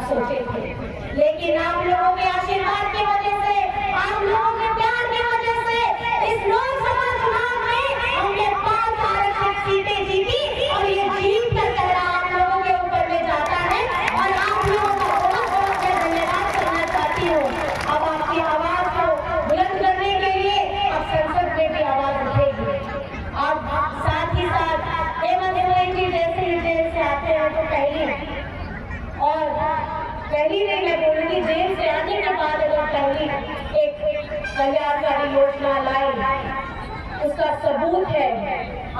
सोचे थे, लेकिन आप लोगों के आशीर्वाद की वजह से, आप लोगों के प्यार की वजह से इस लोकसभा चुनाव में हमने 5 आरक्षित सीटें जीती और ये जीत का चेहरा आप लोगों के ऊपर में जाता है। और आप लोगों को बहुत बहुत मैं धन्यवाद करना चाहती हूँ। अब आपकी आवाज को बुलंद करने के लिए अब संसद में भी आवाज उठेगी। अब साथ ही साथ हेमंत सोरेन जी जैसे ही जेल से आते हैं तो पहली नहीं मैं बोलूंगी, जेल से आने के बाद अगर पहली एक कल्याणकारी योजना लाई, उसका सबूत है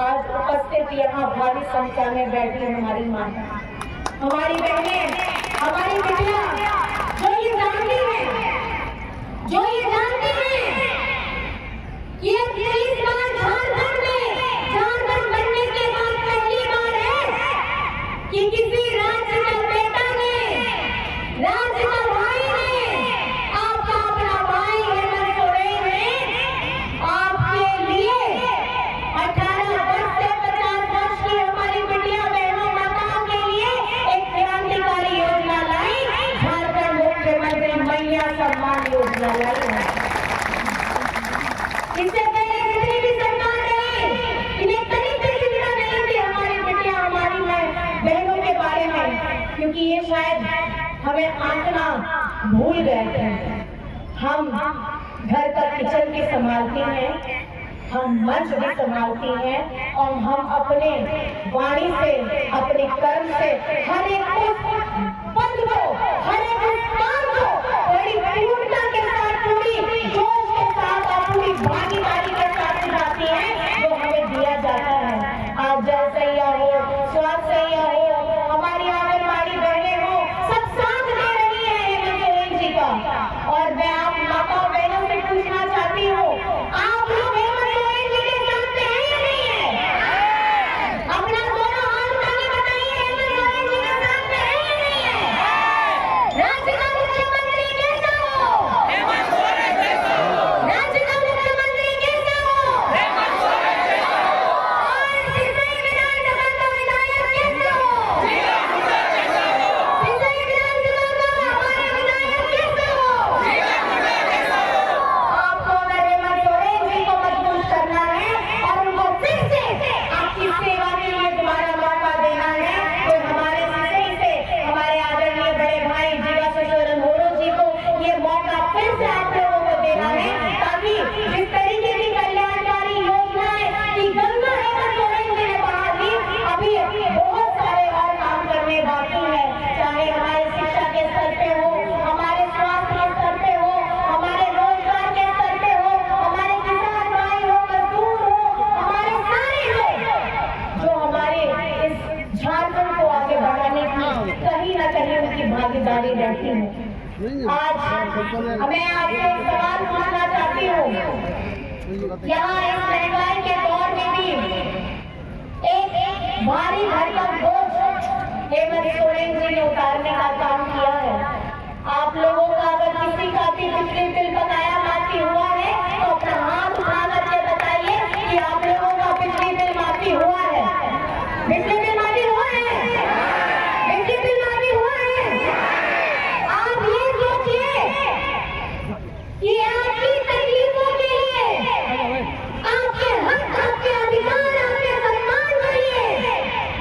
आज उपस्थित यहाँ भारी संख्या में बैठी हमारी माँ, हमारी बहनें, हमारी बेटियां जो ये जानती हैं कि अब 23 बार झारखंड बनने के बाद पहली बार है कि किसी राज्य का बेटा ने, राज्य का भाई ने, आपका अपना भाई हेमंत सोरेन ने आपके लिए 18 वर्ष से 50 वर्ष की हमारी बिटिया बहनों माताओं के लिए एक क्रांतिकारी योजना लाई, झारखंड मुख्यमंत्री महिला सम्मान योजना लाई है। इससे पहले जितनी भी सरकार रही, इन्हें कहीं भी चिंता नहीं थी हमारी बिटिया, हमारी बहनों के बारे में, क्योंकि ये शायद हमें आंकना भूल गए थे। हम घर का किचन भी संभालती हैं, हम मंच भी संभालती हैं और हम अपने वाणी से, अपने कर्म से हर एक पद को, हर एक काम को बड़ी पूर्णता के साथ, पूरी जोश के साथ और पूरी भागीदारी के साथ निभाती हैं जो हमें दिया जाता है। आज जल सैया हो, स्वास्थ्य सैया हो, हमारी आंगनबाड़ी बहनें हो, सब साथ दे रही है हेमंत सोरेन जी का। और मैं आप माता बहनों से पूछना चाहती हूँ, आप लोग हेमंत सोरेन जी के साथ हैं या नहीं है? अपना दोनों हाथ उठा के बताइए, हेमंत सोरेन जी के साथ हैं या नहीं है? राज्य का मुख्यमंत्री कैसा हो? हेमंत सोरेन कैसा हो? राज्य का मुख्यमंत्री कैसा हो? हेमंत सोरेन कैसा हो? और सिसई विधानसभा का विधायक कैसा हो? जिला मुंडा कैसा हो? सिसई विधानसभा का हमारा विधायक कैसा हो? जिला मुंडा कैसा हो? आपको अगर हेमंत सोरेन जी को मजबूत करना है और उनको फिर से आपकी सेवा के लिए दोबारा मौका देना है, तो हमारे सिसई से हमारे आदरणीय बड़े भाई जीवा किशोर मोरो जी को ये मौका फिर से आप लोगों को देना है, ताकि जिस तरीके की कल्याणकारी योजनाएं की गंगा हेमंत सोरेन जी ने बढ़ा दी, अभी बहुत सारे और काम करने बाकी है, चाहे हमारे शिक्षा के स्तर पे हो, हमारे स्वास्थ्य के स्तर पे हो, हमारे रोजगार के स्तर पे हो, हमारे किसान भाई हो, मजदूर हो, हमारे सारे लोग जो हमारे इस झारखंड को आगे बढ़ाने की कहीं ना कहीं उनकी भागीदारी रहती है। आज मैं आपसे एक सवाल पूछना चाहती हूँ, यहाँ इस महंगाई के दौर में भी एक भारी भरकम बोझ हेमंत सोरेन जी ने उतारने का काम किया है। आप लोगों का अगर किसी का भी बिजली बिल बकाया माफी हुआ है तो अपना हाथ उठा करके बताइए कि आप लोगों का बिजली बिल माफी हुआ है। बिजली बिल माफी हुआ है? बिजली बिल माफी हुआ है? आप ये सोचिए कि आपकी तकलीफों के लिए, आपके हक, आपके अधिकार, आपके सम्मान के लिए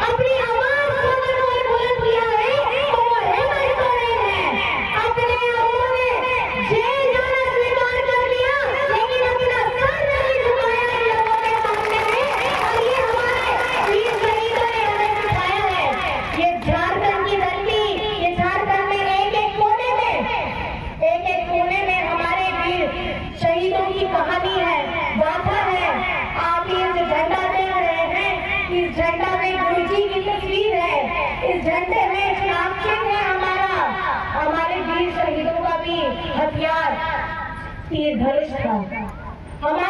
अपनी आवाज को अगर कोई बुलंद किया है तो वो हेमंत सोरेन है। अपने लोगों ने जेल जाना स्वीकार कर लिया, लेकिन अपना सर नहीं झुकाया इन लोगों के सामने में, और ये हमारे वीर शहीदों ने हमें सिखाया है। ये झारखंड की धरती, ये झारखंड में एक एक कोने में हमारे वीर शहीदों की कहानी है, गाथा है। आप ये जो झंडा देख रहे हैं, इस झंडा में गुरु जी की तस्वीर है, इस झंडे में नाम चिन्ह है हमारा, हमारे वीर शहीदों का भी हथियार तीर धनुष था। हमारे